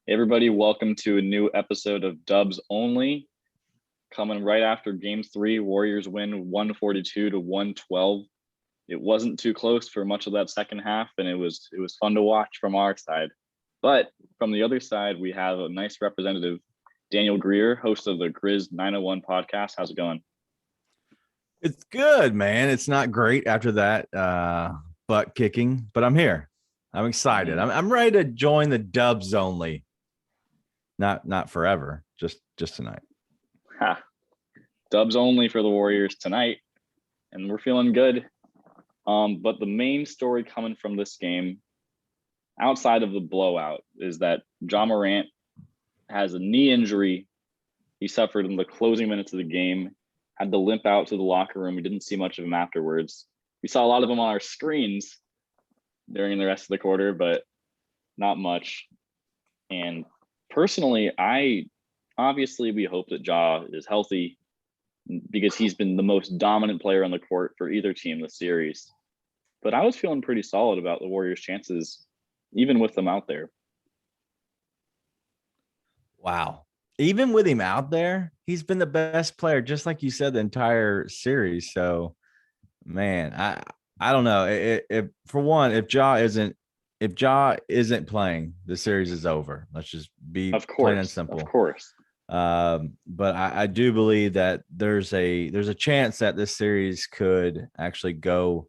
Hey everybody, welcome to a new episode of DUBS Only. Coming right after Game 3, Warriors win 142 to 112. It wasn't too close for much of that second half, and it was fun to watch from our side. But from the other side, we have a nice representative, Daniel Greer, host of the Grizz 901 podcast. How's it going? It's good, man. It's not great after that butt kicking, but I'm here. I'm excited. I'm ready to join the Dubs only. Not forever, just tonight. Ha. Dubs only for the Warriors tonight, and we're feeling good. But the main story coming from this game, outside of the blowout, is that Ja Morant has a knee injury he suffered in the closing minutes of the game, had to limp out to the locker room. We didn't see much of him afterwards. We saw a lot of him on our screens during the rest of the quarter, but not much. And personally, we hope that Ja is healthy because he's been the most dominant player on the court for either team this series. But I was feeling pretty solid about the Warriors' chances, even with them out there. Wow. Even with him out there, he's been the best player, just like you said, the entire series. So, man, I don't know. If for one, if Ja isn't playing, the series is over. Let's just be plain and simple. Of course. But I do believe that there's a chance that this series could actually go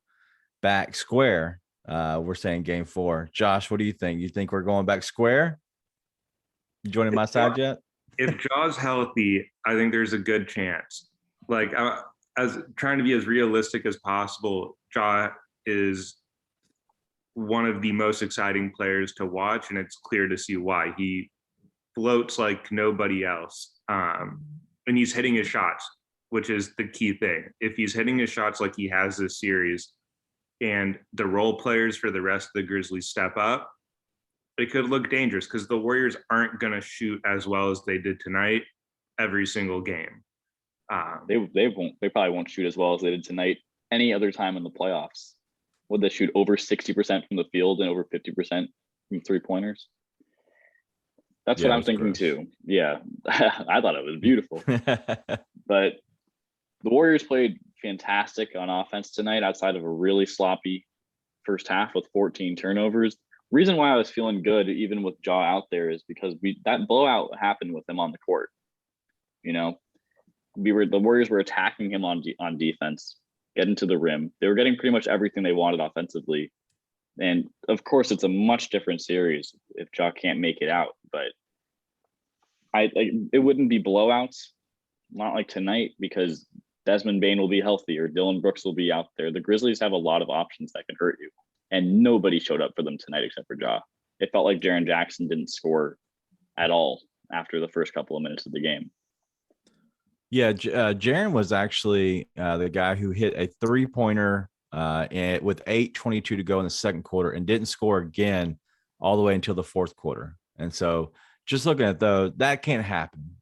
back square. We're saying game 4. Josh, what do you think? You think we're going back square? You joining my side yet? If Ja's healthy, I think there's a good chance. Like, as trying to be as realistic as possible, Ja is one of the most exciting players to watch, and it's clear to see why. He floats like nobody else, and he's hitting his shots, which is the key thing. If he's hitting his shots like he has this series, and the role players for the rest of the Grizzlies step up, it could look dangerous because the Warriors aren't going to shoot as well as they did tonight every single game. They probably won't shoot as well as they did tonight any other time in the playoffs. Would they shoot over 60% from the field and over 50% from three-pointers? That's what I'm thinking too. Yeah, I thought it was beautiful. But the Warriors played fantastic on offense tonight outside of a really sloppy first half with 14 turnovers. Reason why I was feeling good, even with Ja out there, is because that blowout happened with him on the court. You know, the Warriors were attacking him on defense, getting to the rim. They were getting pretty much everything they wanted offensively, and of course, it's a much different series if Ja can't make it out. But it wouldn't be blowouts, not like tonight, because Desmond Bane will be healthy or Dylan Brooks will be out there. The Grizzlies have a lot of options that can hurt you. And nobody showed up for them tonight except for Ja. It felt like Jaren Jackson didn't score at all after the first couple of minutes of the game. Yeah, Jaren was actually the guy who hit a three-pointer with 8:22 to go in the second quarter and didn't score again all the way until the fourth quarter. And so just looking at those, that can't happen.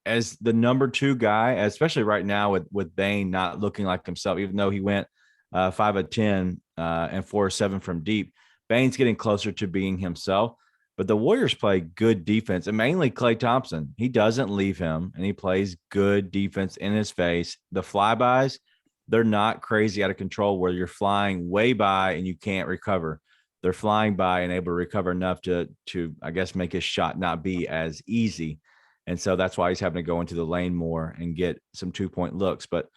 As the number 2 guy, especially right now with Bane not looking like himself, even though he went 5 of 10 and 4 of 7 from deep. Bane's getting closer to being himself, but the Warriors play good defense, and mainly Klay Thompson. He doesn't leave him, and he plays good defense in his face. The flybys, they're not crazy out of control where you're flying way by and you can't recover. They're flying by and able to recover enough to I guess, make his shot not be as easy. And so that's why he's having to go into the lane more and get some 2-point looks. But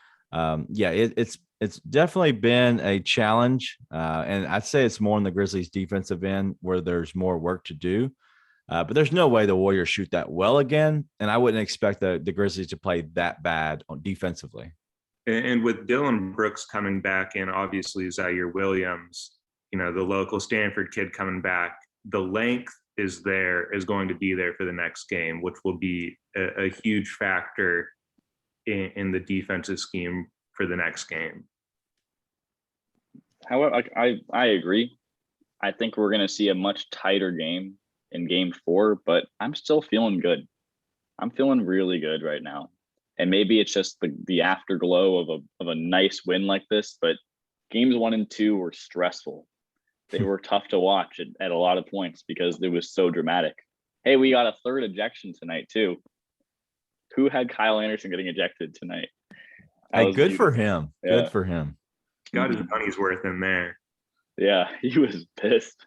it's definitely been a challenge, and I'd say it's more on the Grizzlies' defensive end where there's more work to do. But there's no way the Warriors shoot that well again, and I wouldn't expect the Grizzlies to play that bad defensively. And with Dylan Brooks coming back in, obviously Zaire Williams, the local Stanford kid coming back, the length is going to be there for the next game, which will be a huge factor in the defensive scheme for the next game. However, I agree. I think we're going to see a much tighter game in game 4, but I'm still feeling good. I'm feeling really good right now. And maybe it's just the afterglow of a nice win like this, but games 1 and 2 were stressful. They were tough to watch at a lot of points because it was so dramatic. Hey, we got a third ejection tonight too. Who had Kyle Anderson getting ejected tonight? That Hey, was good for beautiful. him. Yeah. Good for him. Got his money's worth in there. Yeah, he was pissed.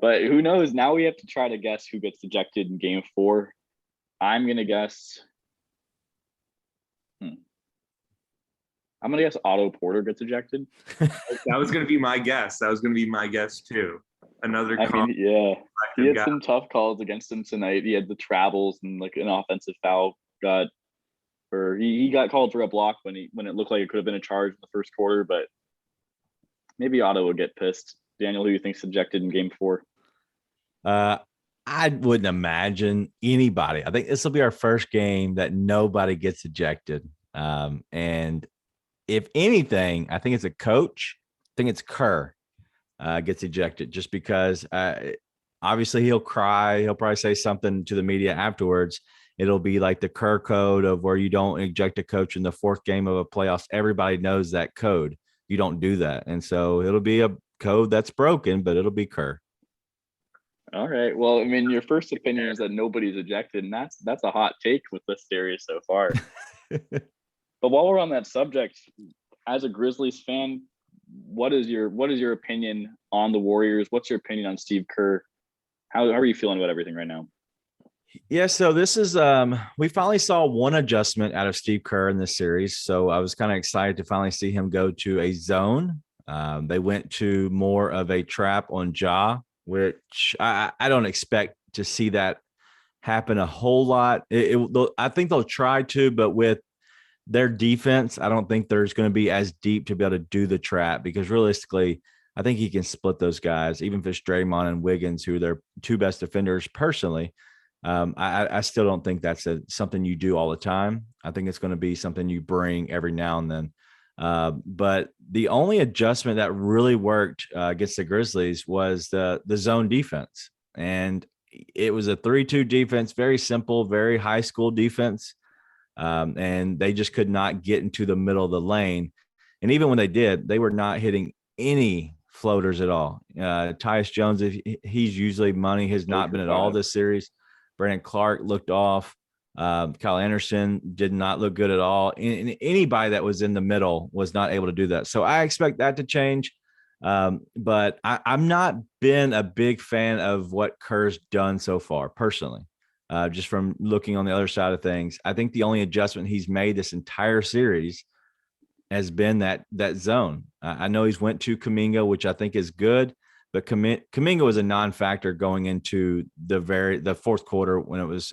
But who knows? Now we have to try to guess who gets ejected in game 4. I'm gonna guess. I'm gonna guess Otto Porter gets ejected. That was going to be my guess. That was going to be my guess too. Another I mean, yeah, he had guy. some tough calls against him tonight. He had the travels and like an offensive foul he got called for a block when it looked like it could have been a charge in the first quarter, but maybe Otto would get pissed. Daniel, who you think's ejected in game 4? I wouldn't imagine anybody. I think this will be our first game that nobody gets ejected. And if anything, I think it's a coach. I think it's Kerr gets ejected just because obviously he'll cry. He'll probably say something to the media afterwards. It'll be like the Kerr code of where you don't eject a coach in the 4th game of a playoffs. Everybody knows that code. You don't do that. And so it'll be a code that's broken, but it'll be Kerr. All right. Well, I mean, your first opinion is that nobody's ejected, and that's a hot take with this series so far. But while we're on that subject, as a Grizzlies fan, what is your opinion on the Warriors? What's your opinion on Steve Kerr? How are you feeling about everything right now? Yeah, so this is we finally saw one adjustment out of Steve Kerr in this series. So I was kind of excited to finally see him go to a zone. They went to more of a trap on Ja, which I don't expect to see that happen a whole lot. I think they'll try to, but with their defense, I don't think there's going to be as deep to be able to do the trap because realistically, I think he can split those guys, even if it's Draymond and Wiggins, who are their 2 best defenders personally. I still don't think that's something you do all the time. I think it's going to be something you bring every now and then. But the only adjustment that really worked against the Grizzlies was the zone defense. And it was a 3-2 defense, very simple, very high school defense. And they just could not get into the middle of the lane. And even when they did, they were not hitting any floaters at all. Tyus Jones, he's usually money, has not been at all this series. Brandon Clark looked off. Kyle Anderson did not look good at all. And anybody that was in the middle was not able to do that. So I expect that to change. But I'm not been a big fan of what Kerr's done so far, personally. Just from looking on the other side of things, I think the only adjustment he's made this entire series has been that zone. I know he's went to Kuminga, which I think is good. But Kuminga was a non-factor going into the 4th quarter when it was,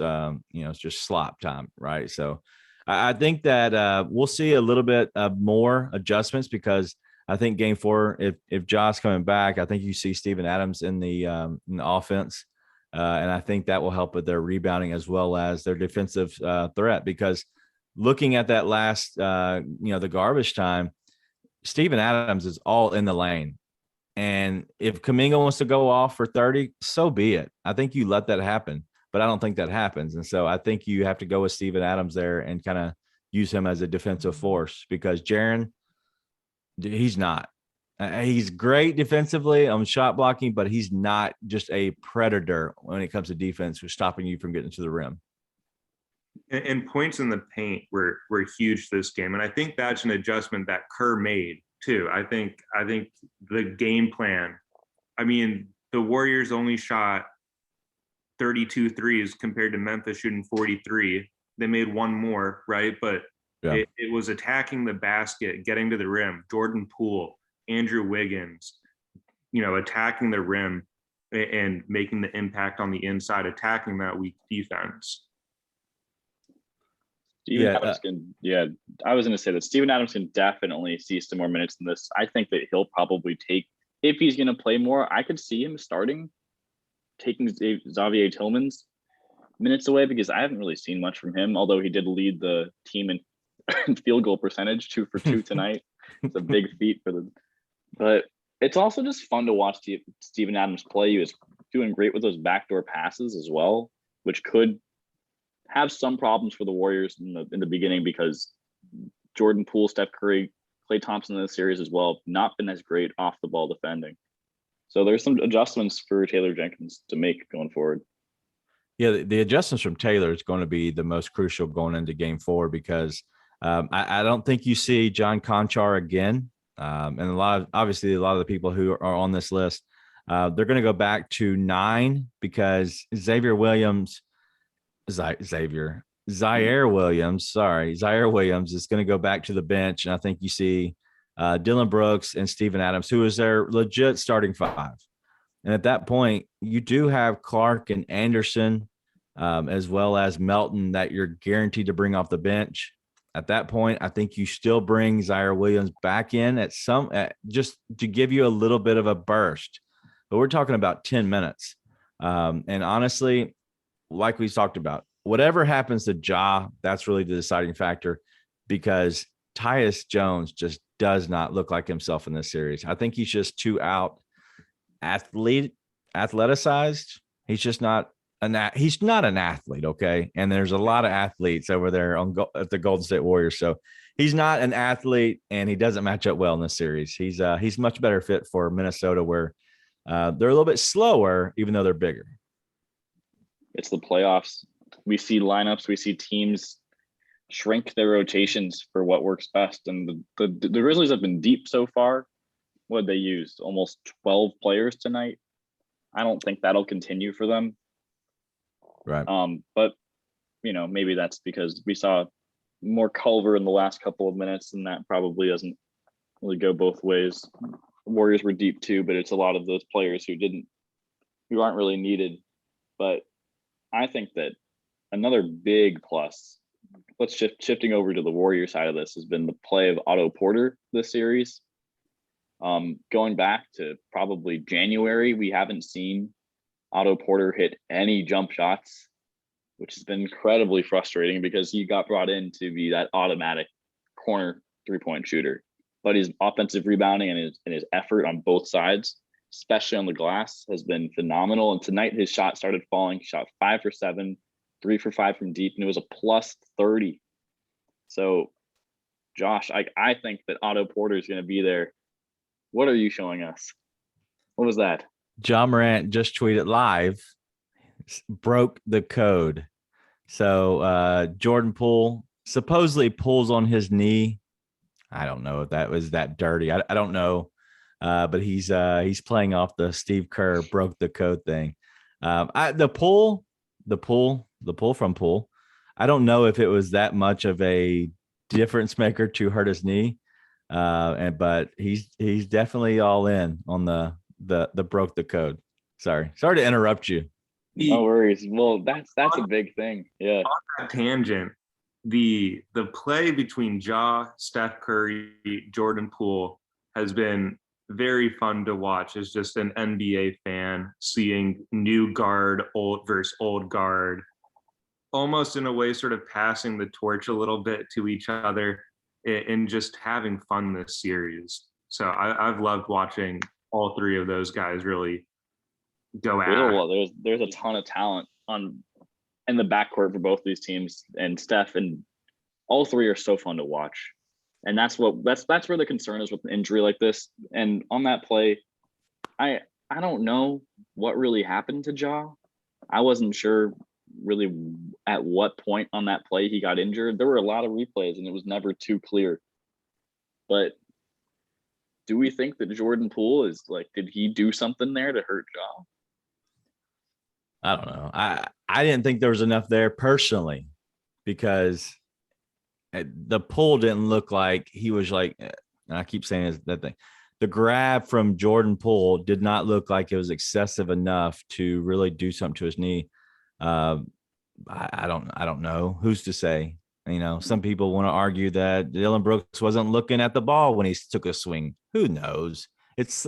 it's just slop time, right? So I think that we'll see a little bit more adjustments because I think game 4, if Josh coming back, I think you see Steven Adams in the offense, and I think that will help with their rebounding as well as their defensive threat. Because looking at that last, the garbage time, Steven Adams is all in the lane. And if Kuminga wants to go off for 30, so be it. I think you let that happen, but I don't think that happens. And so I think you have to go with Steven Adams there and kind of use him as a defensive force because Jaren, he's not. He's great defensively on shot blocking, but he's not just a predator when it comes to defense who's stopping you from getting to the rim. And points in the paint were huge this game. And I think that's an adjustment that Kerr made too. I think the game plan, I mean, the Warriors only shot 32 threes compared to Memphis shooting 43. They made one more, right? But it was attacking the basket, getting to the rim. Jordan Poole, Andrew Wiggins, attacking the rim and making the impact on the inside, attacking that weak defense. I was going to say that Steven Adams can definitely see some more minutes in this. I think that he'll probably take, if he's going to play more, I could see him taking Xavier Tillman's minutes away because I haven't really seen much from him, although he did lead the team in field goal percentage, 2 for 2 tonight. It's a big feat for them. But it's also just fun to watch Steven Adams play. He was doing great with those backdoor passes as well, which could have some problems for the Warriors in the beginning because Jordan Poole, Steph Curry, Klay Thompson in this series as well have not been as great off the ball defending. So there's some adjustments for Taylor Jenkins to make going forward. Yeah, the adjustments from Taylor is going to be the most crucial going into Game 4 because I don't think you see John Conchar again, and obviously a lot of the people who are on this list, they're going to go back to 9 because Zaire Williams is going to go back to the bench, and I think you see Dylan Brooks and Steven Adams, who is their legit starting 5. And at that point, you do have Clark and Anderson, as well as Melton, that you're guaranteed to bring off the bench. At that point, I think you still bring Zaire Williams back in just to give you a little bit of a burst. But we're talking about 10 minutes. And honestly, like we talked about, whatever happens to Ja, that's really the deciding factor because Tyus Jones just does not look like himself in this series. I think he's just too athleticized. He's not an athlete. Okay. And there's a lot of athletes over there at the Golden State Warriors. So he's not an athlete and he doesn't match up well in this series. He's much better fit for Minnesota where they're a little bit slower, even though they're bigger. It's the playoffs. We see lineups, we see teams shrink their rotations for what works best. And the Grizzlies have been deep so far. What they used? Almost 12 players tonight. I don't think that'll continue for them. Right. But maybe that's because we saw more Culver in the last couple of minutes, and that probably doesn't really go both ways. The Warriors were deep too, but it's a lot of those players who aren't really needed. But I think that another big plus, shifting over to the Warrior side of this, has been the play of Otto Porter this series. Going back to probably January, we haven't seen Otto Porter hit any jump shots, which has been incredibly frustrating because he got brought in to be that automatic corner 3-point shooter. But his offensive rebounding and his effort on both sides, especially on the glass, has been phenomenal. And tonight his shot started falling. He shot 5 for 7, 3 for 5 from deep, and it was a plus 30. So, Josh, I think that Otto Porter is going to be there. What are you showing us? What was that? John Morant just tweeted live, broke the code. So Jordan Poole supposedly pulls on his knee. I don't know if that was that dirty. I don't know. But he's playing off the Steve Kerr broke the code thing. The pull from Poole. I don't know if it was that much of a difference maker to hurt his knee. But he's definitely all in on the broke the code. Sorry to interrupt you. No worries. Well, that's a big thing. Yeah. On that tangent, the play between Ja, Steph Curry, Jordan Poole has been very fun to watch as just an NBA fan, seeing new guard, old versus old guard, almost in a way sort of passing the torch a little bit to each other and just having fun this series. So I've loved watching all three of those guys really go at. There's a ton of talent in the backcourt for both of these teams, and Steph, and all three are so fun to watch. And that's where the concern is with an injury like this. And on that play, I don't know what really happened to Ja. I wasn't sure really at what point on that play he got injured. There were a lot of replays and it was never too clear. But do we think that Jordan Poole is did he do something there to hurt Ja? I don't know. I didn't think there was enough there personally because the pull didn't look like he was and I keep saying that thing. The grab from Jordan Poole did not look like it was excessive enough to really do something to his knee. I don't know. Who's to say? Some people want to argue that Dylan Brooks wasn't looking at the ball when he took a swing. Who knows?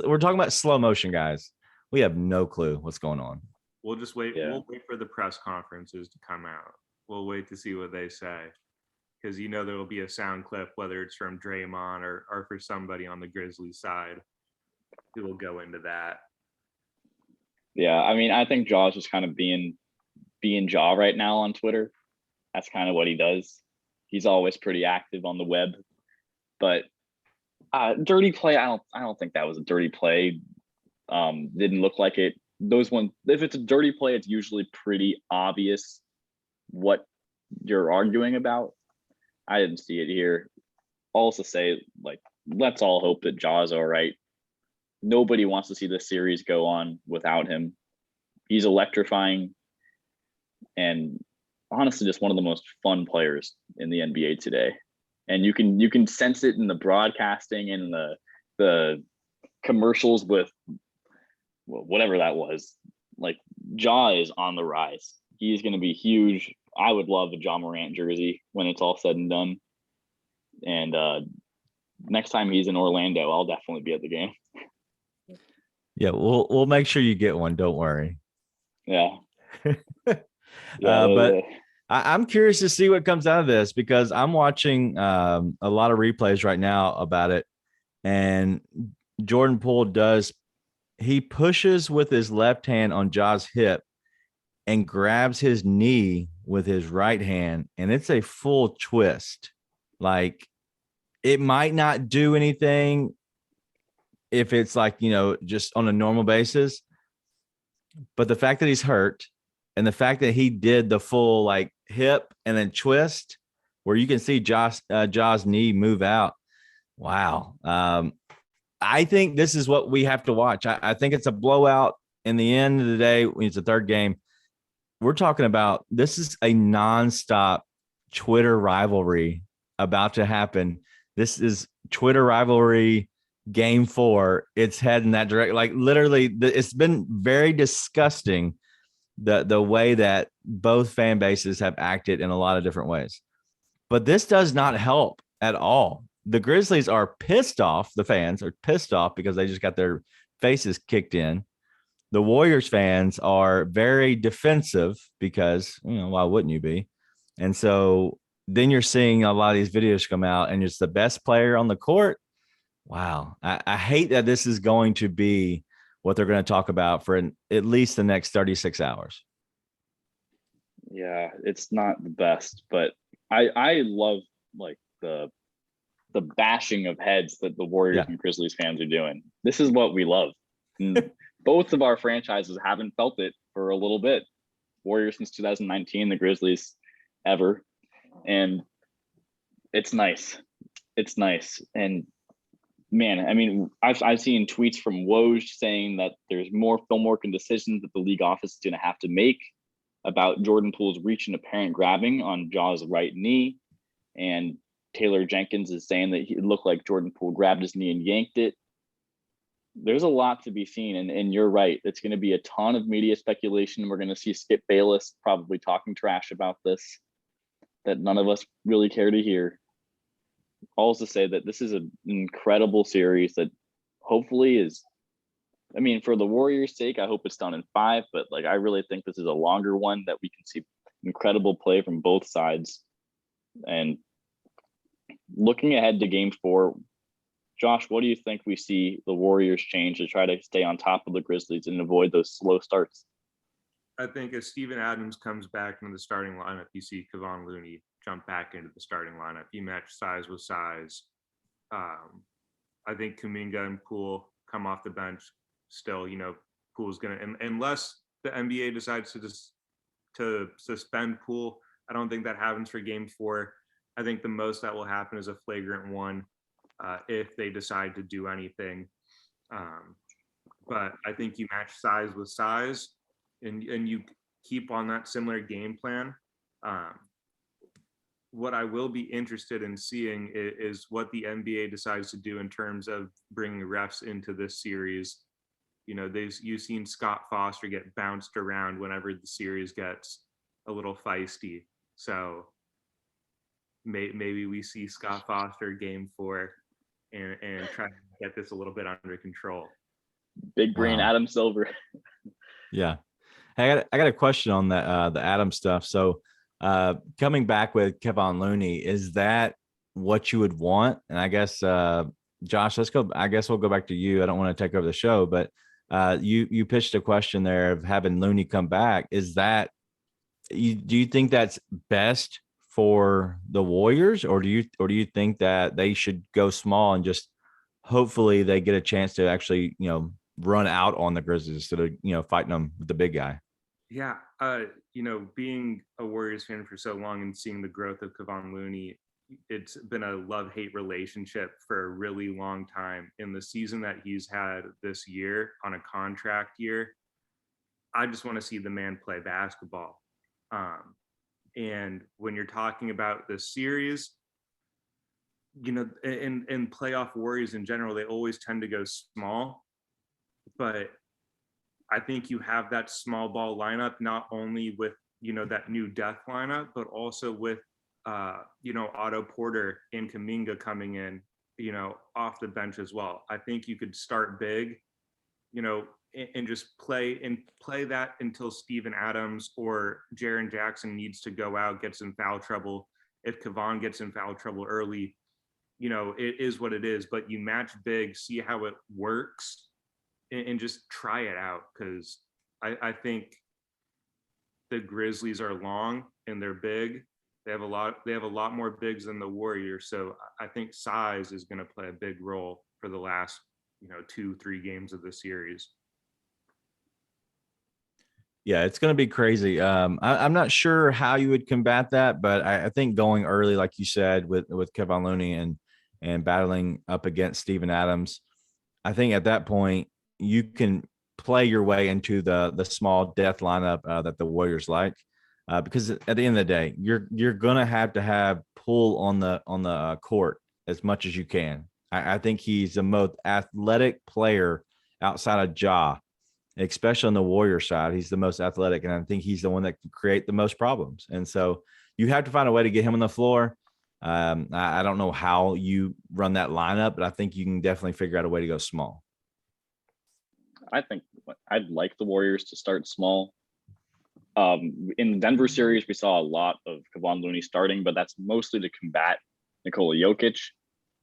We're talking about slow motion, guys. We have no clue what's going on. We'll just wait. Yeah. We'll wait for the press conferences to come out. We'll wait to see what they say. Because there will be a sound clip, whether it's from Draymond or for somebody on the Grizzlies side who will go into that. Yeah, I mean, I think Ja's just kind of being Ja right now on Twitter. That's kind of what he does. He's always pretty active on the web. But dirty play, I don't think that was a dirty play. Didn't look like it. those ones, if it's a dirty play, it's usually pretty obvious what you're arguing about. I didn't see it here. Also say, like, let's all hope that Jaw's all right. Nobody wants to see this series go on without him. He's electrifying and honestly just one of the most fun players in the NBA today. And you can sense it in the broadcasting and the commercials with whatever that was. Like, Jaw is on the rise. He's going to be huge. I would love a Ja Morant jersey when it's all said and done. And next time he's in Orlando, I'll definitely be at the game. Yeah, we'll make sure you get one. Don't worry. Yeah. But I'm curious to see what comes out of this, because I'm watching a lot of replays right now about it. And Jordan Poole he pushes with his left hand on Ja's hip and grabs his knee with his right hand. And it's a full twist. Like, it might not do anything if it's like, just on a normal basis. But the fact that he's hurt and the fact that he did the full like hip and then twist where you can see Ja's knee move out. Wow. I think this is what we have to watch. I think it's a blowout. In the end of the day, when it's a third game, we're talking about this is a nonstop Twitter rivalry about to happen. This is Twitter rivalry game 4. It's heading that direction. Like, literally, it's been very disgusting the way that both fan bases have acted in a lot of different ways. But this does not help at all. The Grizzlies are pissed off. The fans are pissed off because they just got their faces kicked in. The Warriors fans are very defensive because, why wouldn't you be? And so then you're seeing a lot of these videos come out and it's the best player on the court. Wow. I hate that this is going to be what they're going to talk about for at least the next 36 hours. Yeah, it's not the best, but I love like the bashing of heads that the Warriors and Grizzlies fans are doing. This is what we love. Both of our franchises haven't felt it for a little bit. Warriors since 2019, the Grizzlies ever. And it's nice. It's nice. And man, I mean, I've seen tweets from Woj saying that there's more film work and decisions that the league office is going to have to make about Jordan Poole's reach and apparent grabbing on Ja's right knee. And Taylor Jenkins is saying that it looked like Jordan Poole grabbed his knee and yanked it. There's a lot to be seen. And you're right. It's going to be a ton of media speculation. We're going to see Skip Bayless probably talking trash about this that none of us really care to hear. All to say that this is an incredible series that hopefully is, I mean, for the Warriors' sake, I hope it's done in 5, but like, I really think this is a longer one that we can see incredible play from both sides. And looking ahead to game 4, Josh, what do you think we see the Warriors change to try to stay on top of the Grizzlies and avoid those slow starts? I think as Steven Adams comes back into the starting lineup, you see Kevon Looney jump back into the starting lineup. You match size with size. I think Kuminga and Poole come off the bench still. Poole's going to, unless the NBA decides to suspend Poole, I don't think that happens for game 4. I think the most that will happen is a flagrant 1 if they decide to do anything. But I think you match size with size and you keep on that similar game plan. What I will be interested in seeing is what the NBA decides to do in terms of bringing refs into this series. You've seen Scott Foster get bounced around whenever the series gets a little feisty. So maybe we see Scott Foster game 4 and try to get this a little bit under control. Big brain Adam Silver. Yeah. I got a question on that, the Adam stuff. So coming back with Kevon Looney, is that what you would want? And I guess, Josh, I guess we'll go back to you. I don't want to take over the show, but you pitched a question there of having Looney come back. Is that, do you think that's best for the Warriors, or do you think that they should go small and just hopefully they get a chance to actually, run out on the Grizzlies instead of, fighting them with the big guy. Yeah, being a Warriors fan for so long and seeing the growth of Kevon Looney, it's been a love-hate relationship for a really long time. In the season that he's had this year on a contract year, I just want to see the man play basketball. And when you're talking about the series, in playoff Warriors in general, they always tend to go small, but I think you have that small ball lineup, not only with, that new death lineup, but also with, Otto Porter and Kuminga coming in, off the bench as well. I think you could start big, and just play that until Steven Adams or Jaren Jackson needs to go out, gets in foul trouble. If Kevon gets in foul trouble early, it is what it is, but you match big, see how it works, and just try it out. Because I think the Grizzlies are long and they're big. They have a lot more bigs than the Warriors. So I think size is going to play a big role for the last, 2-3 games of the series. Yeah, it's going to be crazy. I'm not sure how you would combat that, but I think going early, like you said, with Kevon Looney and battling up against Steven Adams, I think at that point you can play your way into the small death lineup that the Warriors like, because at the end of the day, you're going to have pull on the court as much as you can. I think he's the most athletic player outside of Ja. Especially on the Warrior side, he's the most athletic, and I think he's the one that can create the most problems. And so you have to find a way to get him on the floor. I don't know how you run that lineup, but I think you can definitely figure out a way to go small. I think I'd like the Warriors to start small. In the Denver series, we saw a lot of Kevon Looney starting, but that's mostly to combat Nikola Jokic.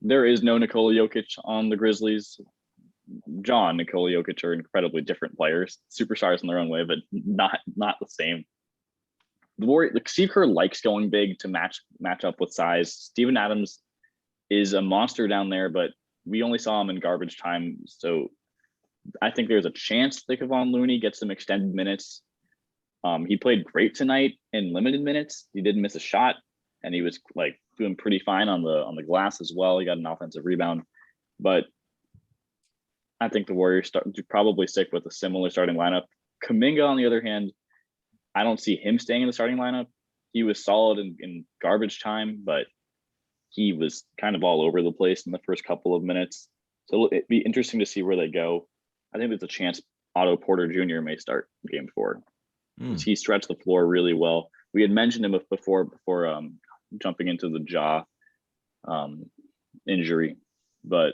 There is no Nikola Jokic on the Grizzlies. John, Nikola Jokic are incredibly different players, superstars in their own way, but not the same. The Steve Kerr likes going big to match up with size. Steven Adams is a monster down there, but we only saw him in garbage time. So I think there's a chance that Kevon Looney gets some extended minutes. He played great tonight in limited minutes. He didn't miss a shot, and he was doing pretty fine on the glass as well. He got an offensive rebound, but I think the Warriors probably stick with a similar starting lineup. Kuminga, on the other hand, I don't see him staying in the starting lineup. He was solid in garbage time, but he was kind of all over the place in the first couple of minutes. So it'd be interesting to see where they go. I think there's a chance Otto Porter Jr. may start game 4. He stretched the floor really well. We had mentioned him before jumping into the jaw injury, but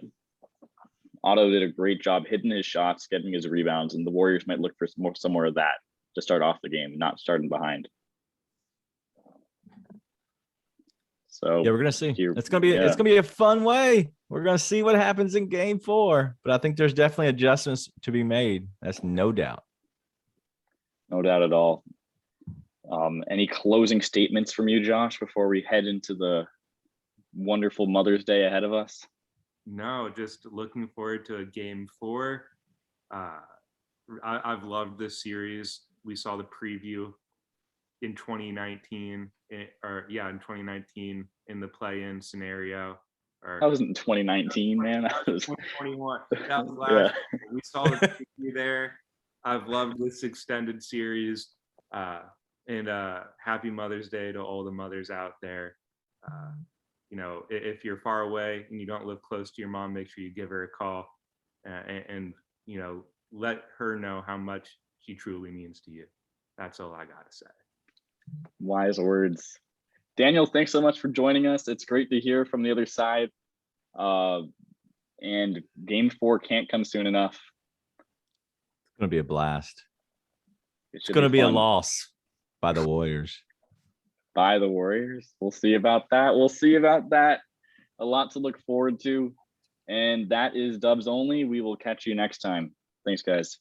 Otto did a great job hitting his shots, getting his rebounds, and the Warriors might look for some more of that to start off the game, not starting behind. So yeah, we're gonna see. It's gonna be a fun way. We're gonna see what happens in game 4, but I think there's definitely adjustments to be made. That's no doubt. No doubt at all. Any closing statements from you, Josh, before we head into the wonderful Mother's Day ahead of us? No, just looking forward to a game 4. I've loved this series. We saw the preview in 2019, in 2019 in the play-in scenario. That wasn't 2019, man. That was 2021. That was last year. We saw the preview there. I've loved this extended series. And happy Mother's Day to all the mothers out there. If you're far away and you don't live close to your mom, make sure you give her a call and let her know how much she truly means to you. That's all I got to say. Wise words. Daniel, thanks so much for joining us. It's great to hear from the other side. And game 4 can't come soon enough. It's going to be a blast. It's going to be a loss by the Warriors. By the Warriors. We'll see about that. A lot to look forward to. And that is Dubs only. We will catch you next time. Thanks, guys.